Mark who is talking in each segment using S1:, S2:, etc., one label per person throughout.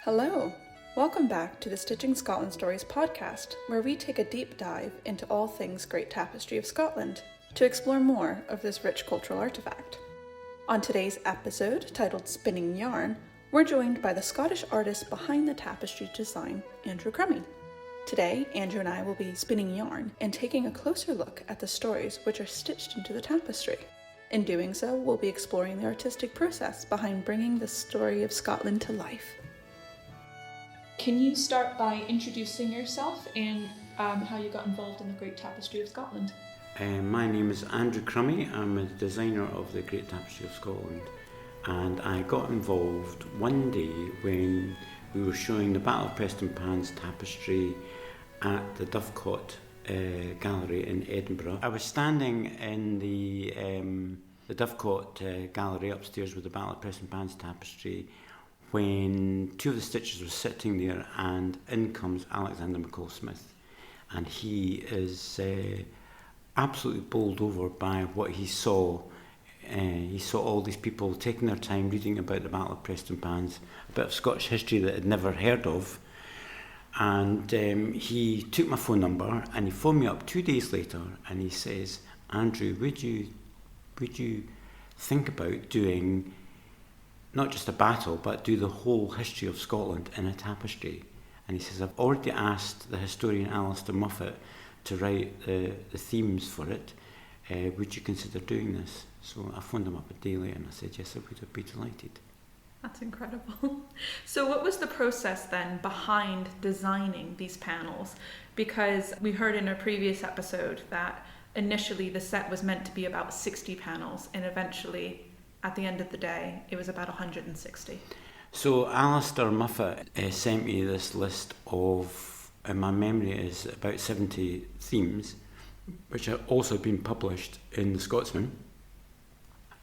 S1: Hello! Welcome back to the Stitching Scotland Stories podcast, where we take a deep dive into all things Great Tapestry of Scotland to explore more of this rich cultural artefact. On today's episode, titled Spinning Yarn, we're joined by the Scottish artist behind the tapestry design, Andrew Crummy. Today, Andrew and I will be spinning yarn and taking a closer look at the stories which are stitched into the tapestry. In doing so, we'll be exploring the artistic process behind bringing the story of Scotland to life. Can you start by introducing yourself and how you got involved in the Great Tapestry of Scotland?
S2: My name is Andrew Crummy. I'm a designer of the Great Tapestry of Scotland, and I got involved one day when we were showing the Battle of Prestonpans tapestry at the Dovecot Gallery in Edinburgh. I was standing in the Dovecot Gallery upstairs with the Battle of Prestonpans tapestry when two of the stitchers were sitting there, and in comes Alexander McCall-Smith, and he is absolutely bowled over by what he saw. He saw all these people taking their time reading about the Battle of Prestonpans, a bit of Scottish history that I'd never heard of, and he took my phone number and he phoned me up 2 days later and he says, "Andrew, would you think about doing not just a battle, but do the whole history of Scotland in a tapestry?" And he says, "I've already asked the historian Alistair Moffat to write the themes for it. Would you consider doing this?" So I phoned him up a day later and I said, yes, I would be delighted.
S1: That's incredible. So what was the process then behind designing these panels? Because we heard in a previous episode that initially the set was meant to be about 60 panels, and eventually at the end of the day, it was about 160.
S2: So Alistair Moffat sent me this list of, in my memory is about 70 themes, which have also been published in The Scotsman.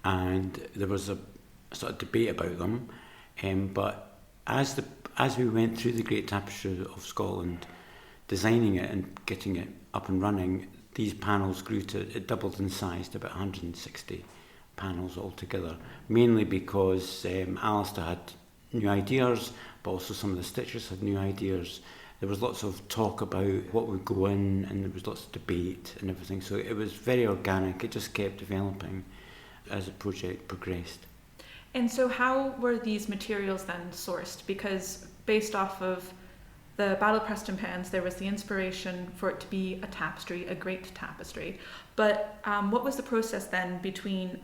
S2: And there was a sort of debate about them. But as we went through the Great Tapestry of Scotland, designing it and getting it up and running, these panels it doubled in size to about 160 panels altogether, mainly because Alistair had new ideas, but also some of the stitchers had new ideas. There was lots of talk about what would go in, and there was lots of debate and everything, so it was very organic. It just kept developing as the project progressed.
S1: And so how were these materials then sourced? Because based off of the Battle of Prestonpans, there was the inspiration for it to be a tapestry, a great tapestry. But what was the process then between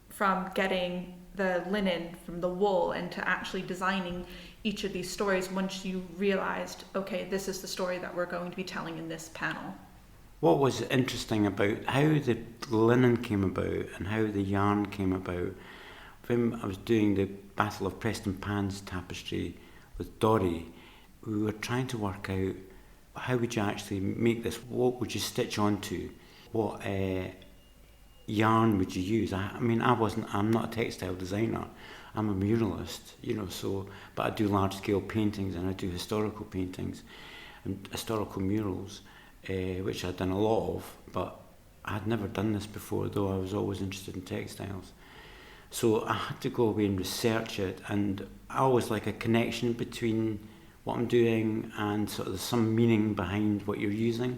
S1: from getting the linen from the wool and to actually designing each of these stories once you realized, okay, this is the story that we're going to be telling in this panel?
S2: What was interesting about how the linen came about and how the yarn came about, when I was doing the Battle of Prestonpans tapestry with Dory, we were trying to work out how would you actually make this, what would you stitch onto, what yarn would you use. I'm not a textile designer, I'm a muralist, but I do large scale paintings and I do historical paintings and historical murals, which I'd done a lot of, but I had never done this before, though I was always interested in textiles. So I had to go away and research it, and I always like a connection between what I'm doing and sort of some meaning behind what you're using.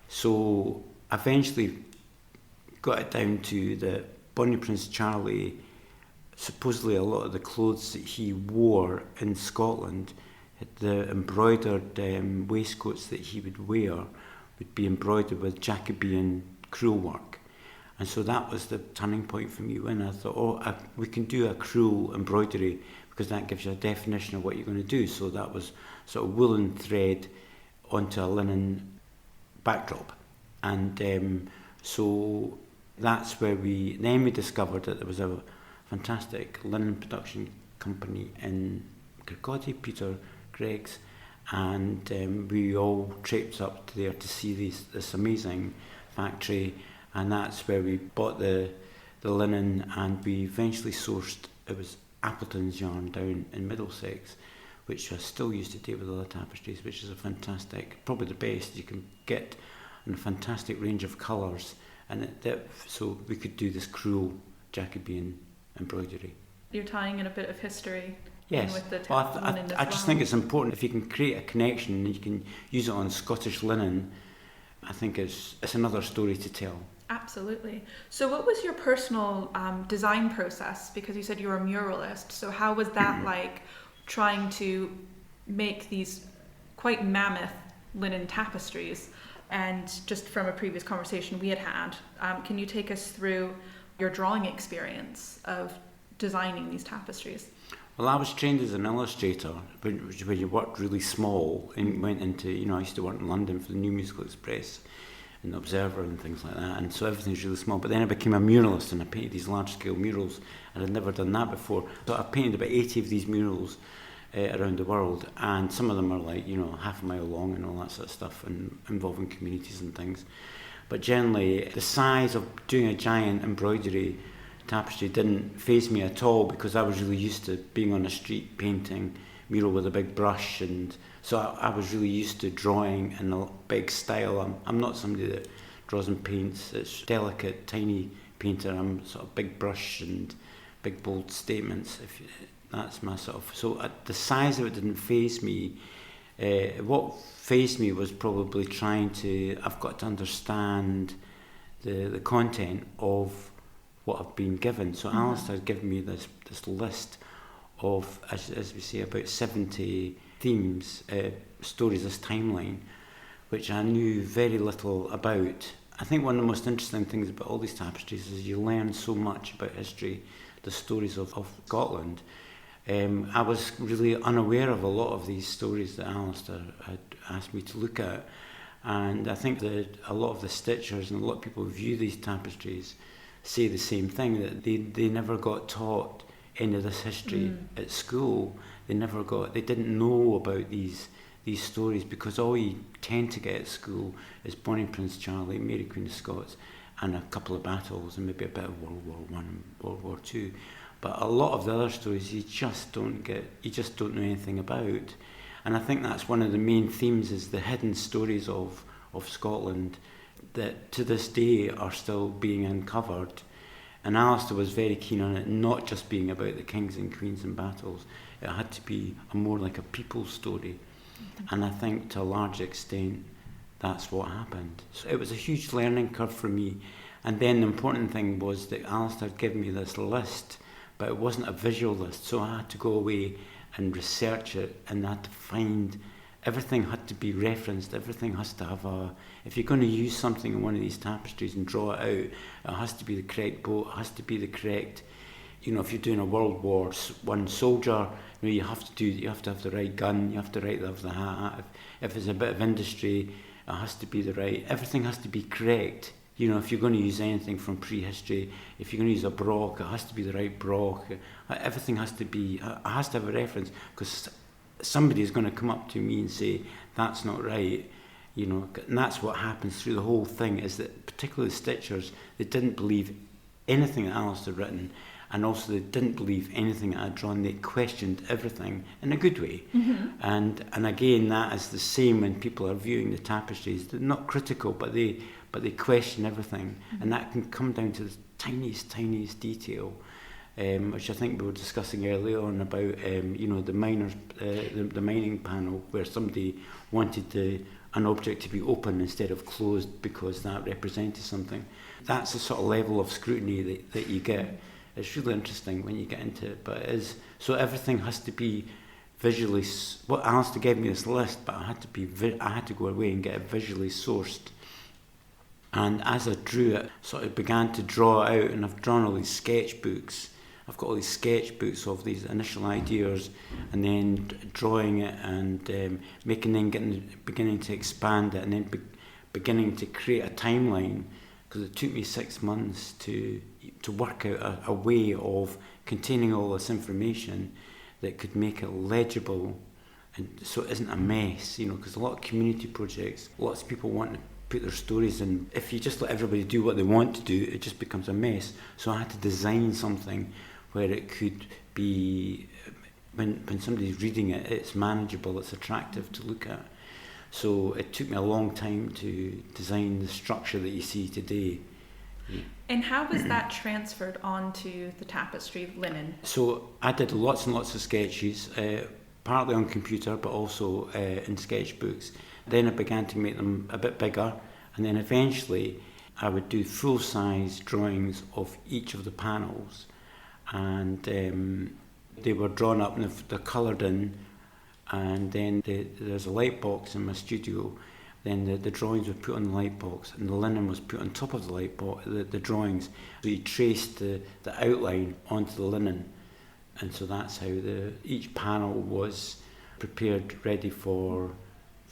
S2: So I eventually got it down to the Bonnie Prince Charlie, supposedly a lot of the clothes that he wore in Scotland, the embroidered waistcoats that he would wear would be embroidered with Jacobean crewel work. And so that was the turning point for me when I thought, we can do a crewel embroidery, because that gives you a definition of what you're going to do. So that was sort of woolen thread onto a linen backdrop. And so that's where we discovered that there was a fantastic linen production company in Kirkcaldy, Peter Greggs, and we all traipsed up there to see this amazing factory, and that's where we bought the linen, and we eventually sourced, it was Appleton's yarn down in Middlesex, which I still use today with other tapestries, which is a fantastic, probably the best you can get, and a fantastic range of colours, and so we could do this crewel Jacobean embroidery.
S1: You're tying in a bit of history
S2: Yes,
S1: with the
S2: linen I just think it's important if you can create a connection and you can use it on Scottish linen. I think it's another story to tell.
S1: Absolutely. So what was your personal design process? Because you said you were a muralist. So how was that like trying to make these quite mammoth linen tapestries? And just from a previous conversation we had, can you take us through your drawing experience of designing these tapestries?
S2: Well, I was trained as an illustrator when you worked really small and went into, I used to work in London for the New Musical Express and the Observer and things like that, and so everything's really small. But then I became a muralist and I painted these large-scale murals, and I'd never done that before. So I've painted about 80 of these murals around the world, and some of them are like, half a mile long and all that sort of stuff, and involving communities and things. But generally, the size of doing a giant embroidery tapestry didn't faze me at all, because I was really used to being on a street painting mural with a big brush, and so I was really used to drawing in a big style. I'm not somebody that draws and paints. It's delicate, tiny painter. I'm sort of big brush and big bold statements. That's my sort of. So the size of it didn't faze me. What fazed me was probably I've got to understand the content of what I've been given. So Alistair had given me this list of, as we say, about 70 themes, stories, this timeline, which I knew very little about. I think one of the most interesting things about all these tapestries is you learn so much about history, the stories of Scotland. I was really unaware of a lot of these stories that Alistair had asked me to look at, and I think that a lot of the stitchers and a lot of people who view these tapestries say the same thing, that they never got taught any of this history at school. They didn't know about these stories, because all you tend to get at school is Bonnie Prince Charlie, Mary Queen of Scots, and a couple of battles and maybe a bit of World War I and World War II. But a lot of the other stories you just don't know anything about. And I think that's one of the main themes, is the hidden stories of Scotland that to this day are still being uncovered. And Alistair was very keen on it not just being about the kings and queens and battles. It had to be more like a people's story. And I think to a large extent that's what happened. So it was a huge learning curve for me. And then the important thing was that Alistair had given me this list, but it wasn't a visual list, so I had to go away and research it, and I had to find, everything had to be referenced, everything has to have if you're going to use something in one of these tapestries and draw it out, it has to be the correct boat, it has to be the correct, if you're doing a World War I soldier, you have to have the right gun, you have to have the hat. If it's a bit of industry, it has to be everything has to be correct. If you're going to use anything from prehistory, if you're going to use a broch, it has to be the right broch. Everything has to have a reference, because somebody is going to come up to me and say, that's not right. And that's what happens through the whole thing, is that particularly the stitchers, they didn't believe anything that Alistair had written, and also they didn't believe anything that I'd drawn. They questioned everything in a good way. And again, that is the same when people are viewing the tapestries. They're not critical, but they question everything, and that can come down to the tiniest detail, which I think we were discussing earlier on about the miners, the mining panel, where somebody wanted an object to be open instead of closed because that represented something. That's the sort of level of scrutiny that you get. It's really interesting when you get into it, but it is. So everything has to be visually. What Alistair gave me this list, but I had to go away and get it visually sourced. And as I drew it, sort of began to draw it out, and I've drawn all these sketchbooks. I've got all these sketchbooks of these initial ideas, and then drawing it and beginning to expand it, and then beginning to create a timeline, because it took me 6 months to work out a way of containing all this information that could make it legible, and so it isn't a mess, because a lot of community projects, lots of people want to put their stories in. If you just let everybody do what they want to do, it just becomes a mess. So I had to design something where it could be, when somebody's reading it, it's manageable, it's attractive to look at. So it took me a long time to design the structure that you see today.
S1: And how was that transferred onto the tapestry linen?
S2: So I did lots and lots of sketches, partly on computer, but also in sketchbooks. Then I began to make them a bit bigger, and then eventually I would do full-size drawings of each of the panels, and they were drawn up and they're coloured in, and then there's a light box in my studio. Then the drawings were put on the light box, and the linen was put on top of the light box, the drawings. So you traced the outline onto the linen, and so that's how each panel was prepared, ready for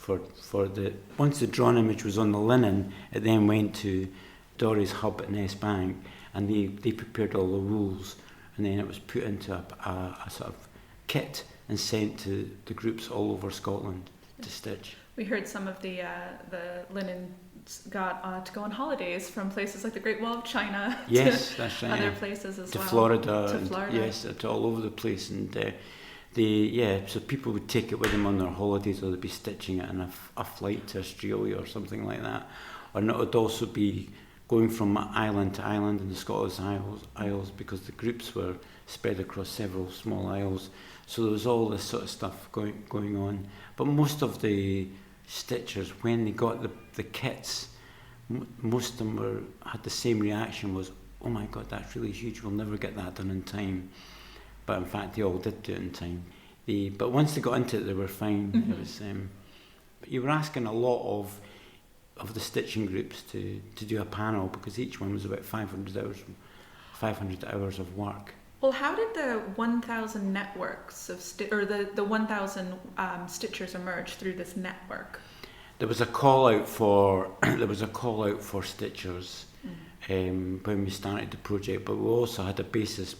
S2: the. Once the drawn image was on the linen, it then went to Dory's hub at Ness Bank, and they prepared all the rules, and then it was put into a sort of kit and sent to the groups all over Scotland to stitch.
S1: We heard some of the linen got to go on holidays from places like the Great Wall of China
S2: yes,
S1: to
S2: that's right,
S1: other places as
S2: to
S1: well.
S2: Florida.
S1: To Florida.
S2: Yes, to all over the place. And so people would take it with them on their holidays, or they'd be stitching it in a flight to Australia or something like that. Or it would also be going from island to island in the Scottish Isles, because the groups were spread across several small isles. So there was all this sort of stuff going on. But most of the stitchers, when they got the kits, most of them had the same reaction, was, oh my God, that's really huge, we'll never get that done in time. But in fact they all did do it in time. But once they got into it, they were fine. Mm-hmm. It was, but you were asking a lot of the stitching groups to do a panel, because each one was about 500 hours of work.
S1: Well, how did the 1,000 networks of the 1,000 stitchers emerge through this network?
S2: There was a call out for stitchers when we started the project, but we also had a basis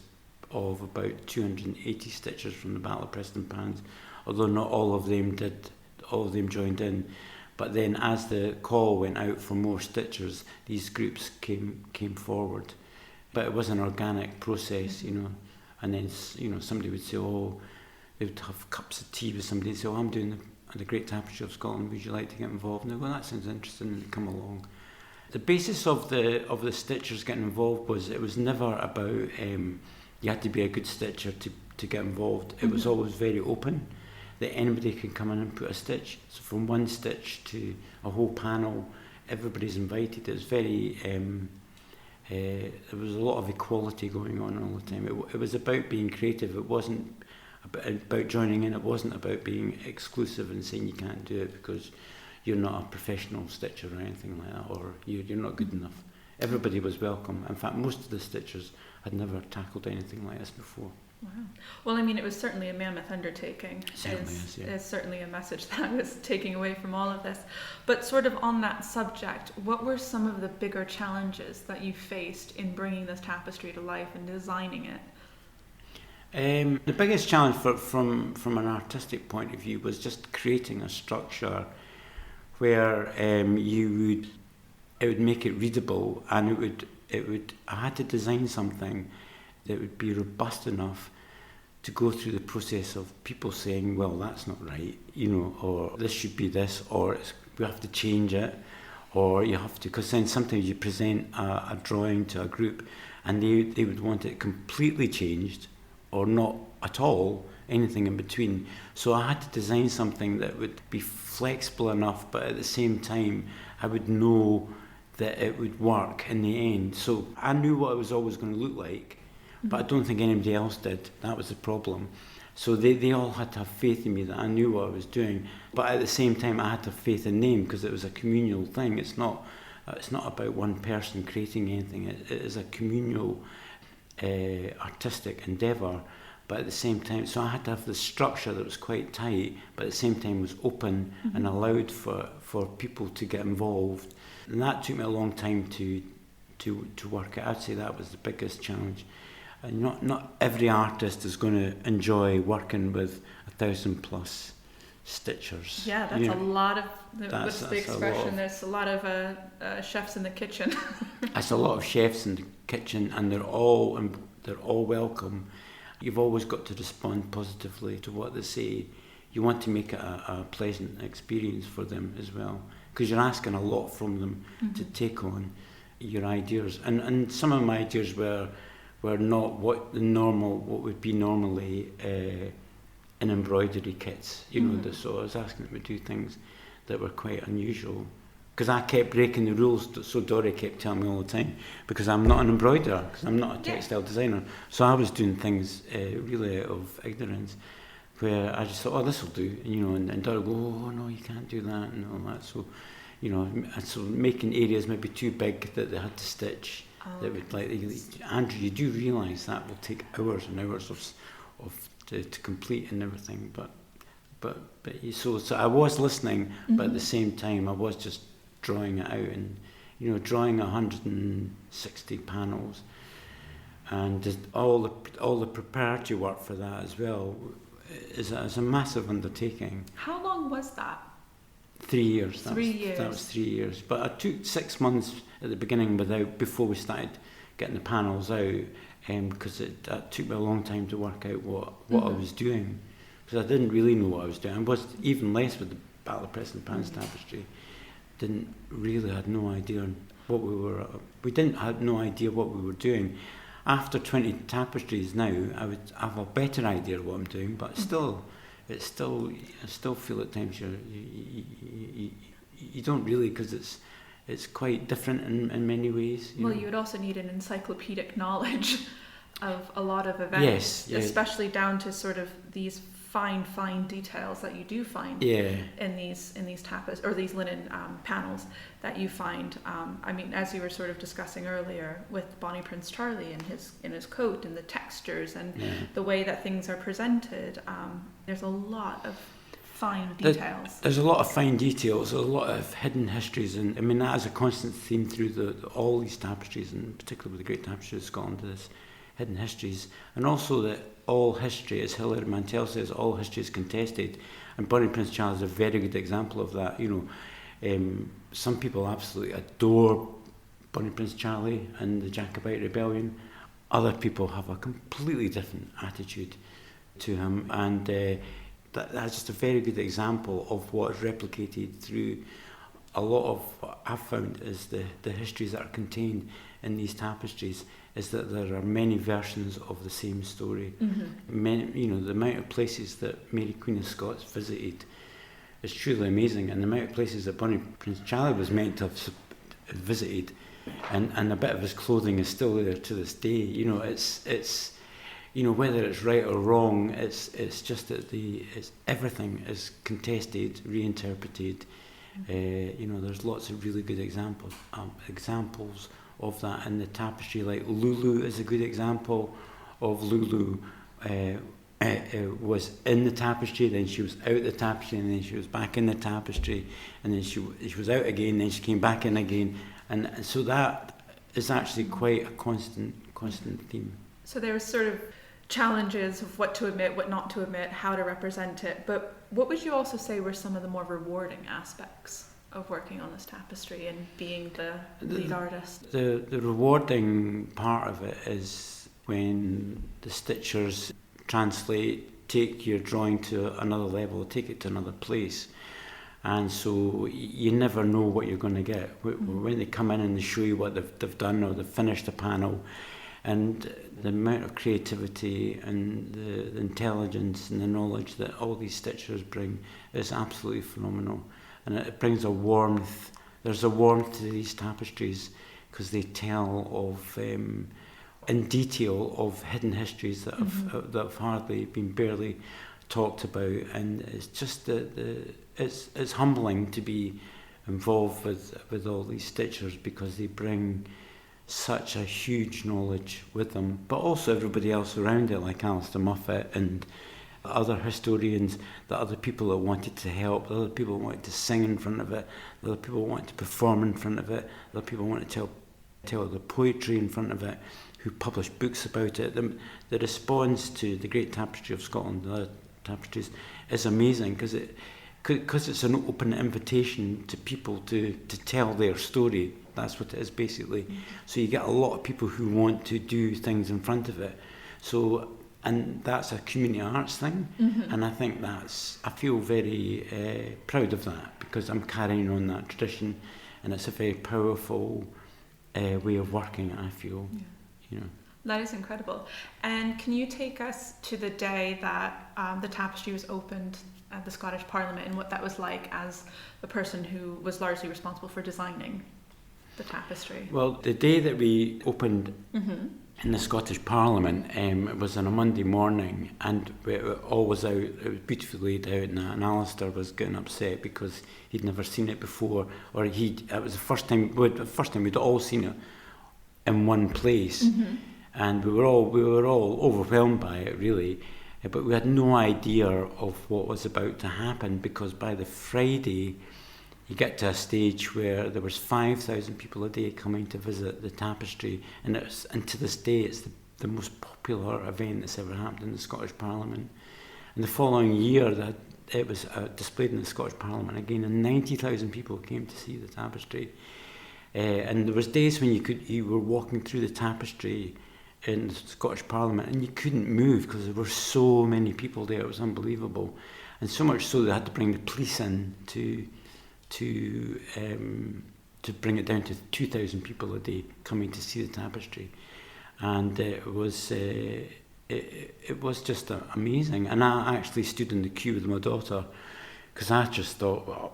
S2: of about 280 stitchers from the Battle of Preston Pans, although not all of them joined in. But then, as the call went out for more stitchers, these groups came forward. But it was an organic process, you know. And then, you know, somebody would say, oh, they would have cups of tea with somebody and say, oh, I'm doing the Great Tapestry of Scotland, would you like to get involved? And they go, well, that sounds interesting, and they come along. The basis of the stitchers getting involved was, it was never about you had to be a good stitcher to get involved. It was always very open, that anybody can come in and put a stitch. So from one stitch to a whole panel, everybody's invited. It's very... there was a lot of equality going on all the time. It was about being creative. It wasn't about joining in. It wasn't about being exclusive and saying you can't do it because you're not a professional stitcher or anything like that, or you're not good enough. Everybody was welcome. In fact, most of the stitchers had never tackled anything like this before.
S1: Wow. Well, I mean, it was certainly a mammoth undertaking. It's certainly a message that I was taking away from all of this. But sort of on that subject, what were some of the bigger challenges that you faced in bringing this tapestry to life and designing it?
S2: The biggest challenge from an artistic point of view was just creating a structure where it would make it readable, and I had to design something that would be robust enough to go through the process of people saying, well, that's not right, you know, or this should be this, or we have to change it, or you have to, because then sometimes you present a drawing to a group and they would want it completely changed or not at all, anything in between. So I had to design something that would be flexible enough, but at the same time I would know that it would work in the end. So I knew what it was always going to look like, but I don't think anybody else did. That was the problem. So they all had to have faith in me that I knew what I was doing. But at the same time, I had to have faith in them, because it was a communal thing. It's not about one person creating anything. It is a communal artistic endeavour. But at the same time, so I had to have this structure that was quite tight, but at the same time was open and allowed for people to get involved. And that took me a long time to work out. I'd say that was the biggest challenge. And not every artist is going to enjoy working with 1,000+ stitchers.
S1: Yeah, that's a lot of. What's the expression? There's a lot of chefs in the kitchen.
S2: That's a lot of chefs in the kitchen, and they're all welcome. You've always got to respond positively to what they say. You want to make it a pleasant experience for them as well, because you're asking a lot from them to take on. your ideas. And some of my ideas were not what would be normally in embroidery kits. So I was asking them to do things that were quite unusual. Because I kept breaking the rules, so Dory kept telling me all the time, because I'm not an embroiderer, because I'm not a textile designer. So I was doing things really out of ignorance, where I just thought, oh, this will do, and Dory would go, oh, no, you can't do that, and all that. So, so making areas maybe too big that they had to stitch, that would Andrew, you do realise that will take hours and hours to complete and everything, but so I was listening, but at the same time I was just drawing it out, and drawing 160 panels, and just all the preparatory work for that as well is a massive undertaking.
S1: How long was that?
S2: 3 years. That
S1: years.
S2: was 3 years, but I took 6 months at the beginning before we started getting the panels out, because that took me a long time to work out what I was doing, because I didn't really know what I was doing. I was even less with the Battle of Preston Pans Tapestry. Had no idea what we were. We didn't have no idea what we were doing. After 20 tapestries now, I would have a better idea of what I'm doing, but I still feel at times you don't really, because it's quite different in many ways.
S1: You would also need an encyclopedic knowledge of a lot of events, especially down to sort of these fine details that you do find in these tapas or these linen panels that you find. As you were sort of discussing earlier with Bonnie Prince Charlie in his coat and the textures and the way that things are presented, there's a lot of fine details.
S2: There's a lot of fine details, a lot of hidden histories, and that is a constant theme through all these tapestries, and particularly with the Great Tapestry of Scotland, is hidden histories, and also that all history, as Hilary Mantel says, all history is contested, and Bonnie Prince Charlie is a very good example of that. Some people absolutely adore Bonnie Prince Charlie and the Jacobite Rebellion. Other people have a completely different attitude to him, and that's just a very good example of what is replicated through a lot of what I've found is the histories that are contained in these tapestries, is that there are many versions of the same story. The amount of places that Mary Queen of Scots visited is truly amazing, and the amount of places that Bonnie Prince Charlie was meant to have visited, and a bit of his clothing is still there to this day. It's whether it's right or wrong, it's just that everything is contested, reinterpreted. There's lots of really good examples of that in the tapestry. Like Lulu is a good example of Lulu. Was in the tapestry, then she was out the tapestry, and then she was back in the tapestry, and then she was out again, then she came back in again, and so that is actually quite a constant theme.
S1: So there was sort of challenges of what to omit, what not to omit, how to represent it, but what would you also say were some of the more rewarding aspects of working on this tapestry and being the lead artist?
S2: The rewarding part of it is when the stitchers take your drawing to another level, take it to another place, and so you never know what you're going to get when they come in and they show you what they've done, or they've finished a panel, and the amount of creativity and the intelligence and the knowledge that all these stitchers bring is absolutely phenomenal, and it brings a warmth. There's a warmth to these tapestries because they tell of in detail of hidden histories that have hardly been barely talked about, and it's just it's humbling to be involved with all these stitchers, because they bring such a huge knowledge with them, but also everybody else around it, like Alistair Moffat and other historians, the other people that wanted to help, the other people that wanted to sing in front of it, the other people that wanted to perform in front of it, the other people that wanted to tell the poetry in front of it, who published books about it. The response to the Great Tapestry of Scotland, the other tapestries, is amazing, because it's an open invitation to people to tell their story. That's what it is, basically. So you get a lot of people who want to do things in front of it. So, and that's a community arts thing, and I think I feel very proud of that, because I'm carrying on that tradition, and it's a very powerful way of working, I feel,
S1: That is incredible. And can you take us to the day that the Tapestry was opened at the Scottish Parliament and what that was like as a person who was largely responsible for designing the tapestry?
S2: Well, the day that we opened in the Scottish Parliament, it was on a Monday morning, and it all was out, it was beautifully laid out, and Alistair was getting upset because he'd never seen it before, or it was the first time we'd all seen it in one place, and we were all overwhelmed by it, really, but we had no idea of what was about to happen, because by the Friday you get to a stage where there was 5,000 people a day coming to visit the Tapestry, and to this day it's the most popular event that's ever happened in the Scottish Parliament. And the following year that it was displayed in the Scottish Parliament again, and 90,000 people came to see the Tapestry. And there was days when you were walking through the Tapestry in the Scottish Parliament and you couldn't move because there were so many people there. It was unbelievable, and so much so they had to bring the police in to bring it down to 2,000 people a day coming to see the Tapestry, and it was just amazing. And I actually stood in the queue with my daughter because I just thought, well,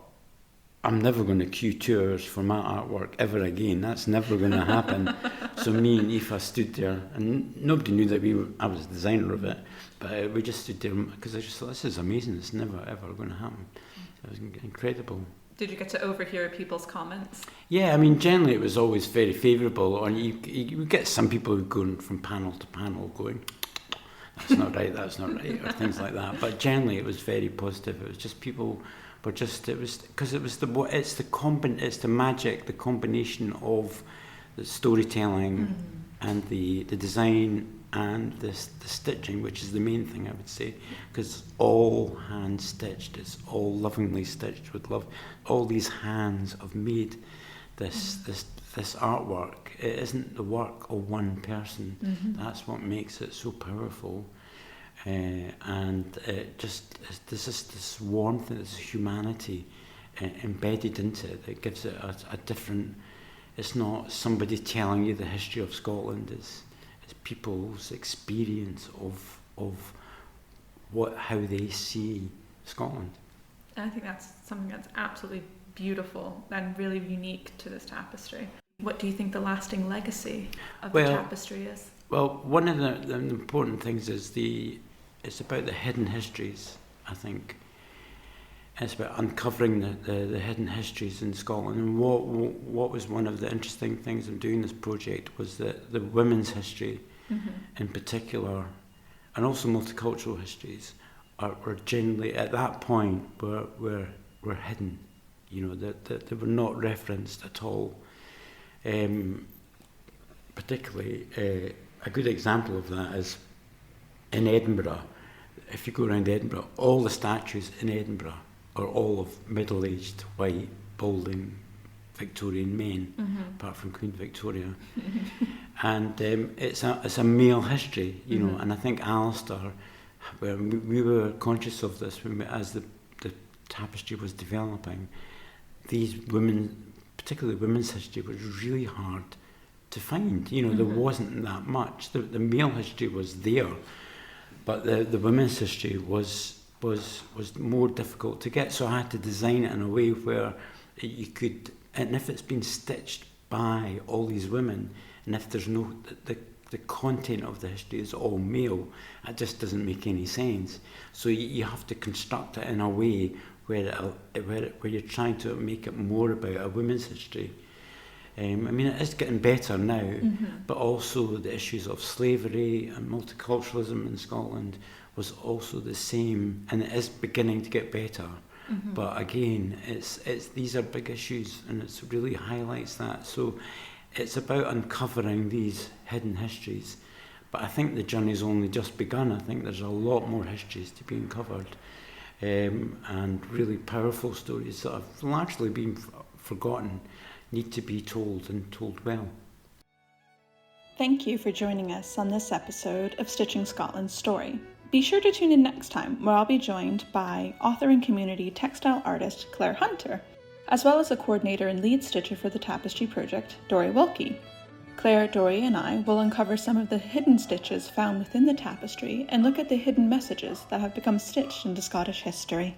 S2: I'm never going to queue 2 hours for my artwork ever again. That's never going to happen. So me and Aoife stood there, and nobody knew that I was the designer of it, but we just stood there because I just thought, this is amazing. It's never ever going to happen. It was incredible.
S1: Did you get to overhear people's comments?
S2: Yeah, I mean, generally it was always very favourable, or you get some people who go from panel to panel going, that's not right, or things like that. But generally it was very positive. It was just people were just, it was because it's the magic, the combination of the storytelling and the design and the stitching, which is the main thing, I would say, because it's all hand stitched, it's all lovingly stitched with love. All these hands have made this artwork. It isn't the work of one person. That's what makes it so powerful, and it just there's this warmth and this humanity embedded into it that gives it a different. It's not somebody telling you the history of Scotland. It's people's experience of how they see Scotland.
S1: I think that's something that's absolutely beautiful and really unique to this tapestry. What do you think the lasting legacy of the tapestry is?
S2: Well, one of the important things is it's about the hidden histories, I think. It's about uncovering the hidden histories in Scotland. And what was one of the interesting things in doing this project was that the women's history in particular, and also multicultural histories, were generally at that point were hidden. That they were not referenced at all. Particularly, a good example of that is in Edinburgh. If you go around Edinburgh, all the statues in Edinburgh are all of middle-aged, white, balding Victorian men, apart from Queen Victoria. And it's a male history, and I think Alistair, we were conscious of this as the tapestry was developing. These women, particularly women's history, was really hard to find. There wasn't that much. The male history was there, but the women's history was more difficult to get. So I had to design it in a way where you could, and if it's been stitched by all these women, and if there's no the content of the history is all male, it just doesn't make any sense. So you have to construct it in a way where you're trying to make it more about a women's history. I mean, it is getting better now, but also the issues of slavery and multiculturalism in Scotland was also the same, and it is beginning to get better. But again, it's these are big issues, and it really highlights that. So it's about uncovering these hidden histories. But I think the journey's only just begun. I think there's a lot more histories to be uncovered, and really powerful stories that have largely been forgotten need to be told, and told well.
S1: Thank you for joining us on this episode of Stitching Scotland's Story. Be sure to tune in next time, where I'll be joined by author and community textile artist Claire Hunter as well as a coordinator and lead stitcher for the Tapestry project, Dory Wilkie. Claire, Dory, and I will uncover some of the hidden stitches found within the tapestry and look at the hidden messages that have become stitched into Scottish history.